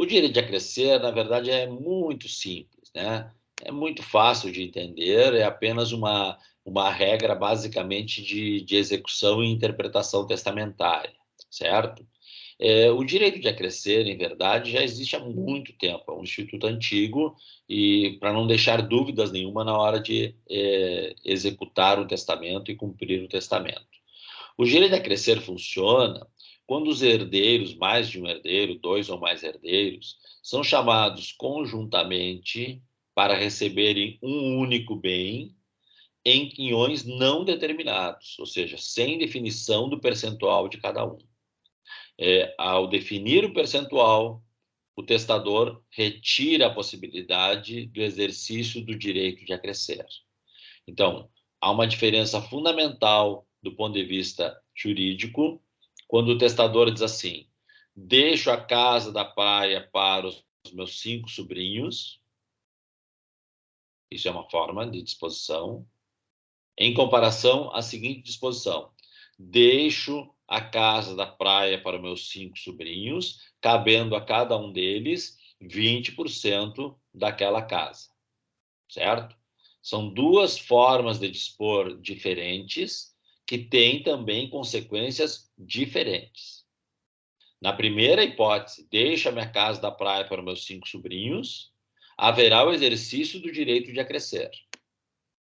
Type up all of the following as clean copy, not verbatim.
O direito de acrescer, na verdade, é muito simples, né? É muito fácil de entender, é apenas uma regra, basicamente, de execução e interpretação testamentária, certo? O direito de acrescer, em verdade, já existe há muito tempo, é um instituto antigo, e para não deixar dúvidas nenhuma na hora de executar o testamento e cumprir o testamento. O direito de acrescer funciona quando os herdeiros, mais de um herdeiro, dois ou mais herdeiros, são chamados conjuntamente para receberem um único bem em quinhões não determinados, ou seja, sem definição do percentual de cada um. Ao definir o percentual, o testador retira a possibilidade do exercício do direito de acrescer. Então, há uma diferença fundamental do ponto de vista jurídico quando o testador diz assim: deixo a casa da praia para os meus 5 sobrinhos. Isso é uma forma de disposição. Em comparação à seguinte disposição: deixo a casa da praia para meus 5 sobrinhos, cabendo a cada um deles 20% daquela casa. Certo? São duas formas de dispor diferentes que têm também consequências diferentes. Na primeira hipótese, deixa a minha casa da praia para meus 5 sobrinhos, haverá o exercício do direito de acrescer.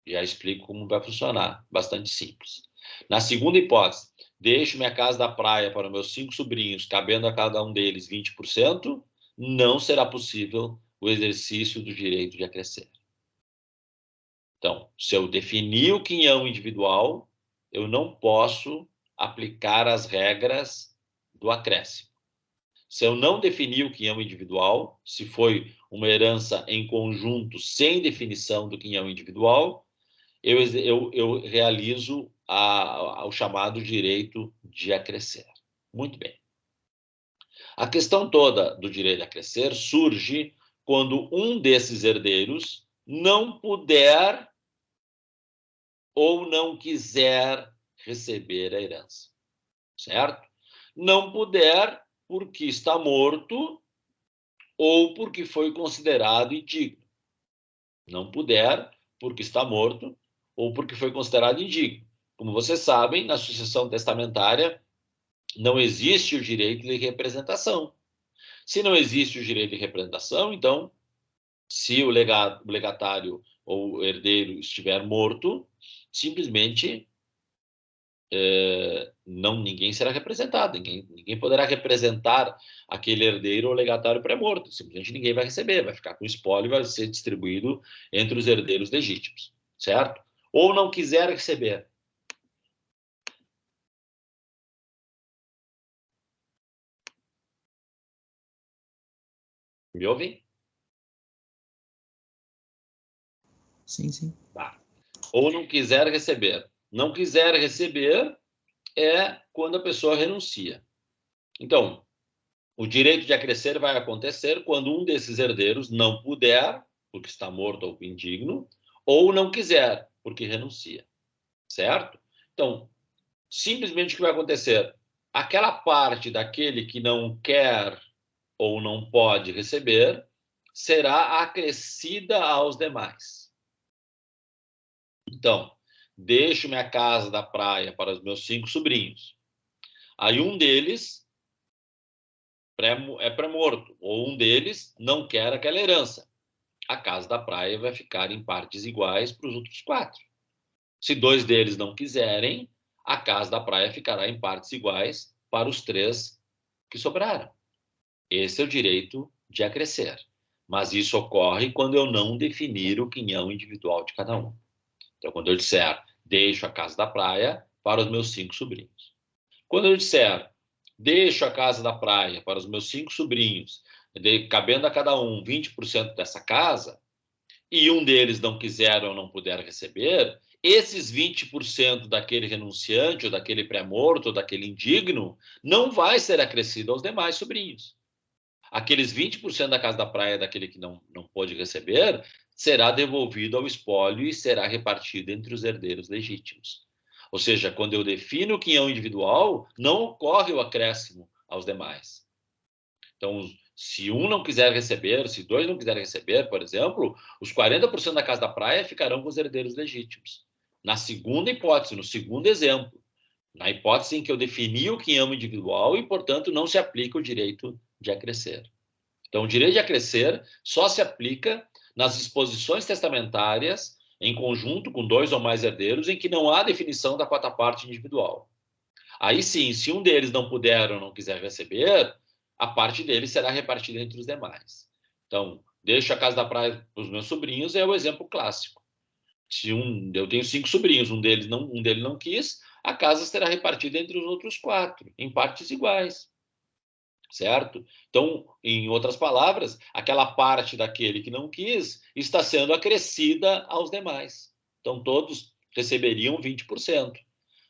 Já explico como vai funcionar, bastante simples. Na segunda hipótese, deixo minha casa da praia para meus 5 sobrinhos, cabendo a cada um deles 20%, não será possível o exercício do direito de acrescer. Então, se eu definir o quinhão individual, eu não posso aplicar as regras do acréscimo. Se eu não definir o quinhão individual, se foi uma herança em conjunto sem definição do quinhão individual, eu realizo o chamado direito de acrescer. Muito bem. A questão toda do direito de acrescer surge quando um desses herdeiros não puder ou não quiser receber a herança, certo? Não puder porque está morto ou porque foi considerado indigno. Não puder porque está morto ou porque foi considerado indigno. Como vocês sabem, na sucessão testamentária não existe o direito de representação. Se não existe o direito de representação, então, se o legatário ou o herdeiro estiver morto, simplesmente ninguém será representado, ninguém poderá representar aquele herdeiro ou legatário pré-morto, simplesmente ninguém vai receber, vai ficar com o espólio e vai ser distribuído entre os herdeiros legítimos, certo? Ou não quiser receber. Me ouvem? Sim, sim. Tá. Ou não quiser receber. Não quiser receber é quando a pessoa renuncia. Então, o direito de acrescer vai acontecer quando um desses herdeiros não puder, porque está morto ou indigno, ou não quiser, porque renuncia. Certo? Então, simplesmente o que vai acontecer? Aquela parte daquele que não quer ou não pode receber será acrescida aos demais. Então, deixo minha casa da praia para os meus 5 sobrinhos. Aí um deles é pré-morto, ou um deles não quer aquela herança. A casa da praia vai ficar em partes iguais para os outros 4. Se 2 deles não quiserem, a casa da praia ficará em partes iguais para os 3 que sobraram. Esse é o direito de acrescer. Mas isso ocorre quando eu não definir o quinhão individual de cada um. Então, quando eu disser, deixo a casa da praia para os meus 5 sobrinhos. Quando eu disser, deixo a casa da praia para os meus 5 sobrinhos, cabendo a cada um 20% dessa casa, e um deles não quiser ou não puder receber, esses 20% daquele renunciante, ou daquele pré-morto, ou daquele indigno, não vai ser acrescido aos demais sobrinhos. Aqueles 20% da casa da praia daquele que não pôde receber, será devolvido ao espólio e será repartido entre os herdeiros legítimos. Ou seja, quando eu defino o quinhão individual, não ocorre o acréscimo aos demais. Então, Se um não quiser receber, se dois não quiserem receber, por exemplo, os 40% da casa da praia ficarão com os herdeiros legítimos. Na segunda hipótese, no segundo exemplo, na hipótese em que eu defini o quinhão individual e, portanto, não se aplica o direito de acrescer. Então, o direito de acrescer só se aplica nas disposições testamentárias em conjunto com dois ou mais herdeiros em que não há definição da quarta parte individual. Aí sim, se um deles não puder ou não quiser receber, a parte dele será repartida entre os demais. Então, deixo a casa da praia para os meus sobrinhos, é o exemplo clássico. Se eu tenho 5 sobrinhos, um deles não quis, a casa será repartida entre os outros 4, em partes iguais. Certo? Então, em outras palavras, aquela parte daquele que não quis está sendo acrescida aos demais. Então, todos receberiam 20%.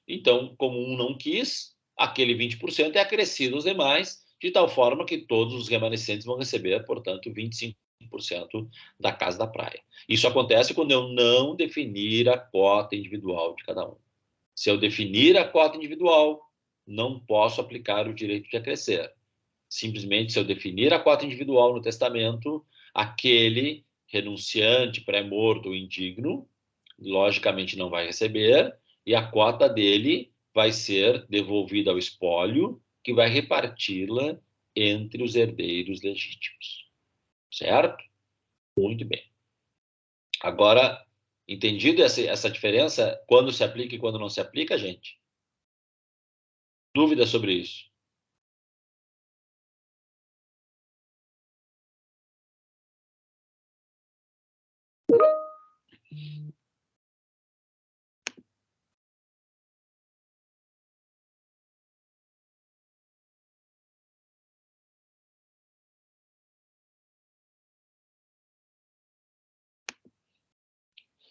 Então, como um não quis, aquele 20% é acrescido aos demais, de tal forma que todos os remanescentes vão receber, portanto, 25% da casa da praia. Isso acontece quando eu não definir a cota individual de cada um. Se eu definir a cota individual, não posso aplicar o direito de acrescer. Simplesmente, se eu definir a cota individual no testamento, aquele renunciante, pré-morto ou indigno, logicamente não vai receber, e a cota dele vai ser devolvida ao espólio, que vai reparti-la entre os herdeiros legítimos. Certo? Muito bem. Agora, entendido essa diferença, quando se aplica e quando não se aplica, gente? Dúvidas sobre isso?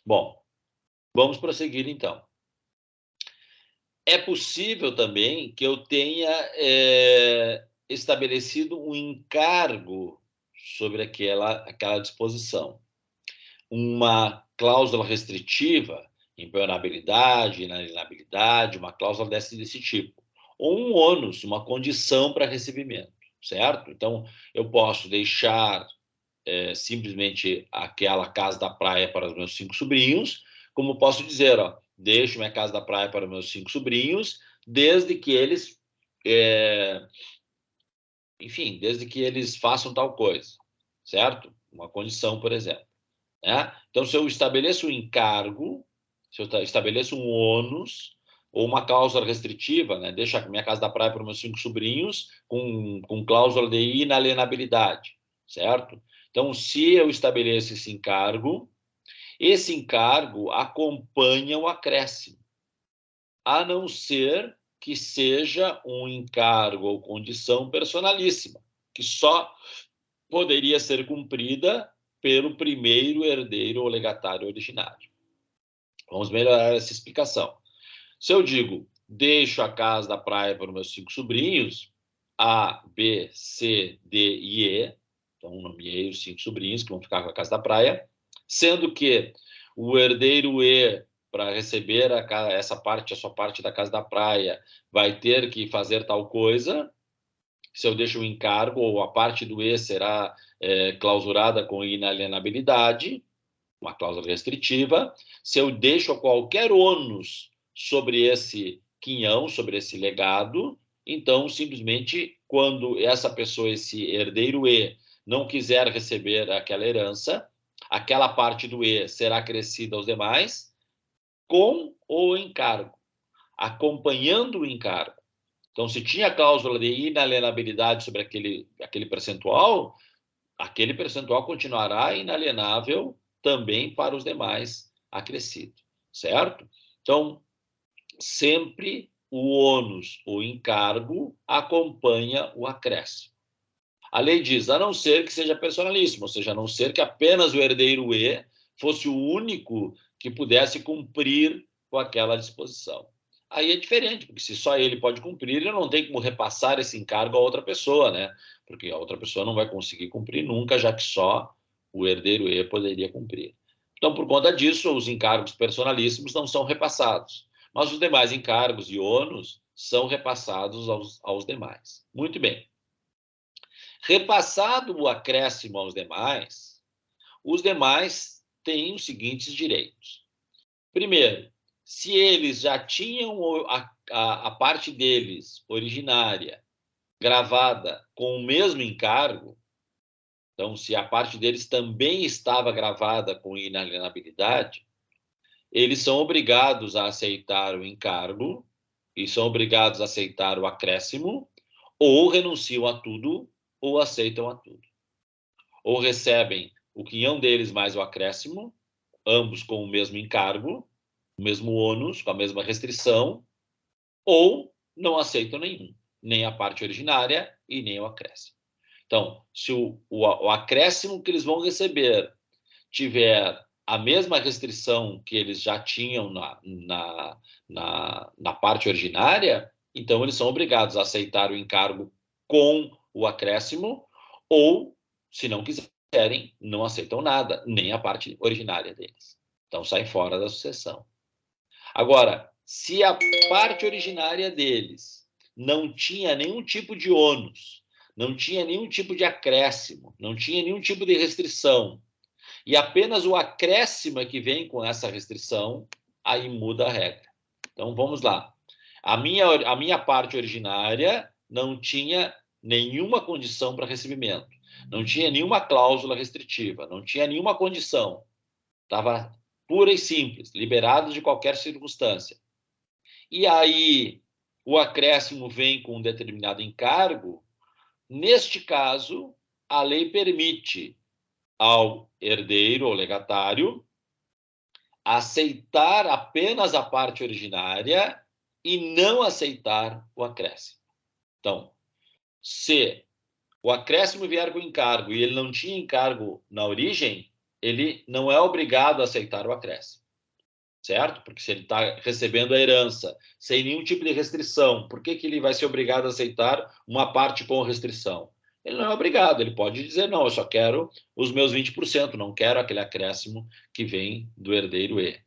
Bom, vamos prosseguir então. É possível também que eu tenha estabelecido um encargo sobre aquela disposição. Uma cláusula restritiva, impenhorabilidade, inalienabilidade, uma cláusula desse tipo. Ou um ônus, uma condição para recebimento, certo? Então, eu posso deixar simplesmente aquela casa da praia para os meus 5 sobrinhos, como posso dizer, ó, deixo minha casa da praia para os meus 5 sobrinhos, desde que eles, enfim, desde que eles façam tal coisa, certo? Uma condição, por exemplo. Né? Então, se eu estabeleço um encargo, se eu estabeleço um ônus, ou uma cláusula restritiva, né? Deixo a minha casa da praia para os meus 5 sobrinhos, com cláusula de inalienabilidade, certo? Então, se eu estabeleço esse encargo acompanha o acréscimo, a não ser que seja um encargo ou condição personalíssima, que só poderia ser cumprida pelo primeiro herdeiro ou legatário originário. Vamos melhorar essa explicação. Se eu digo, deixo a casa da praia para os meus 5 sobrinhos, A, B, C, D e E, então nomeei os 5 sobrinhos que vão ficar com a casa da praia, sendo que o herdeiro E, para receber a sua parte da casa da praia, vai ter que fazer tal coisa. Se eu deixo o encargo, ou a parte do E será clausurada com inalienabilidade, uma cláusula restritiva. Se eu deixo qualquer ônus sobre esse quinhão, sobre esse legado, então, simplesmente, quando essa pessoa, esse herdeiro E, não quiser receber aquela herança, aquela parte do E será acrescida aos demais com o encargo, acompanhando o encargo. Então, se tinha cláusula de inalienabilidade sobre aquele percentual, aquele percentual continuará inalienável também para os demais acrescido, certo? Então, sempre o ônus, o encargo, acompanha o acréscimo. A lei diz, a não ser que seja personalíssimo, ou seja, a não ser que apenas o herdeiro E fosse o único que pudesse cumprir com aquela disposição. Aí é diferente, porque se só ele pode cumprir, ele não tem como repassar esse encargo a outra pessoa, né? Porque a outra pessoa não vai conseguir cumprir nunca, já que só o herdeiro E poderia cumprir. Então, por conta disso, os encargos personalíssimos não são repassados, mas os demais encargos e ônus são repassados aos demais. Muito bem. Repassado o acréscimo aos demais, os demais têm os seguintes direitos. Primeiro, se eles já tinham a parte deles originária gravada com o mesmo encargo, então, se a parte deles também estava gravada com inalienabilidade, eles são obrigados a aceitar o encargo e são obrigados a aceitar o acréscimo, ou renunciam a tudo, ou aceitam a tudo. Ou recebem o quinhão deles mais o acréscimo, ambos com o mesmo encargo, o mesmo ônus, com a mesma restrição, ou não aceitam nenhum, nem a parte originária e nem o acréscimo. Então, se o acréscimo que eles vão receber tiver a mesma restrição que eles já tinham na parte originária, então eles são obrigados a aceitar o encargo com o acréscimo, ou, se não quiserem, não aceitam nada, nem a parte originária deles. Então, saem fora da sucessão. Agora, se a parte originária deles não tinha nenhum tipo de ônus, não tinha nenhum tipo de acréscimo, não tinha nenhum tipo de restrição, e apenas o acréscimo é que vem com essa restrição, aí muda a regra. Então, vamos lá. A minha parte originária não tinha nenhuma condição para recebimento, não tinha nenhuma cláusula restritiva, não tinha nenhuma condição. Estava pura e simples, liberado de qualquer circunstância. E aí o acréscimo vem com um determinado encargo. Neste caso, a lei permite ao herdeiro ou legatário aceitar apenas a parte originária e não aceitar o acréscimo. Então, se o acréscimo vier com encargo e ele não tinha encargo na origem, ele não é obrigado a aceitar o acréscimo, certo? Porque se ele está recebendo a herança sem nenhum tipo de restrição, por que ele vai ser obrigado a aceitar uma parte com restrição? Ele não é obrigado, ele pode dizer, não, eu só quero os meus 20%, não quero aquele acréscimo que vem do herdeiro E.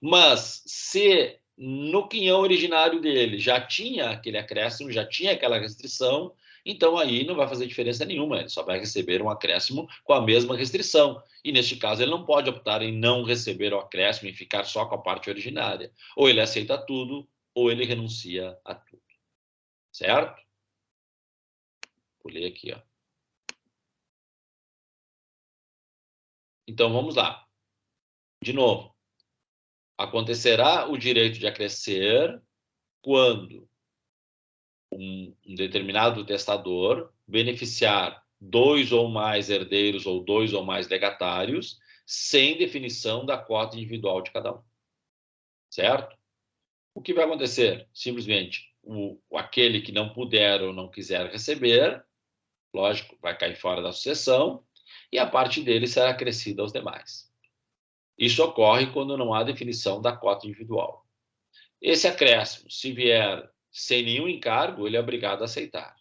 Mas se no quinhão originário dele já tinha aquele acréscimo, já tinha aquela restrição, então aí não vai fazer diferença nenhuma, ele só vai receber um acréscimo com a mesma restrição. E neste caso ele não pode optar em não receber o acréscimo e ficar só com a parte originária. Ou ele aceita tudo, ou ele renuncia a tudo. Certo? Vou ler aqui, ó. Então vamos lá. De novo. Acontecerá o direito de acrescer quando um determinado testador beneficiar 2 ou mais herdeiros ou 2 ou mais legatários, sem definição da cota individual de cada um. Certo? O que vai acontecer? Simplesmente, aquele que não puder ou não quiser receber, lógico, vai cair fora da sucessão, e a parte dele será acrescida aos demais. Isso ocorre quando não há definição da cota individual. Esse acréscimo, se vier sem nenhum encargo, ele é obrigado a aceitar.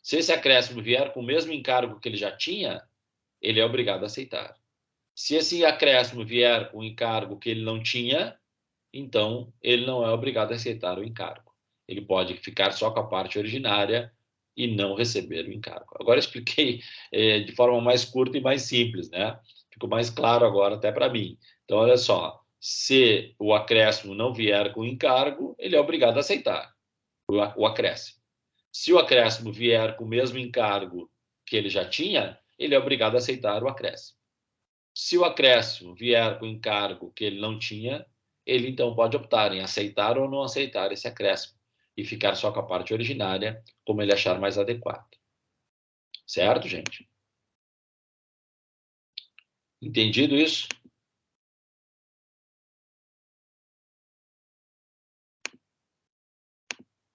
Se esse acréscimo vier com o mesmo encargo que ele já tinha, ele é obrigado a aceitar. Se esse acréscimo vier com um encargo que ele não tinha, então ele não é obrigado a aceitar o encargo. Ele pode ficar só com a parte originária e não receber o encargo. Agora eu expliquei de forma mais curta e mais simples, né? Ficou mais claro agora até para mim. Então, olha só, se o acréscimo não vier com encargo, ele é obrigado a aceitar o acréscimo. Se o acréscimo vier com o mesmo encargo que ele já tinha, ele é obrigado a aceitar o acréscimo. Se o acréscimo vier com encargo que ele não tinha, ele então pode optar em aceitar ou não aceitar esse acréscimo e ficar só com a parte originária, como ele achar mais adequado. Certo, gente? Entendido isso?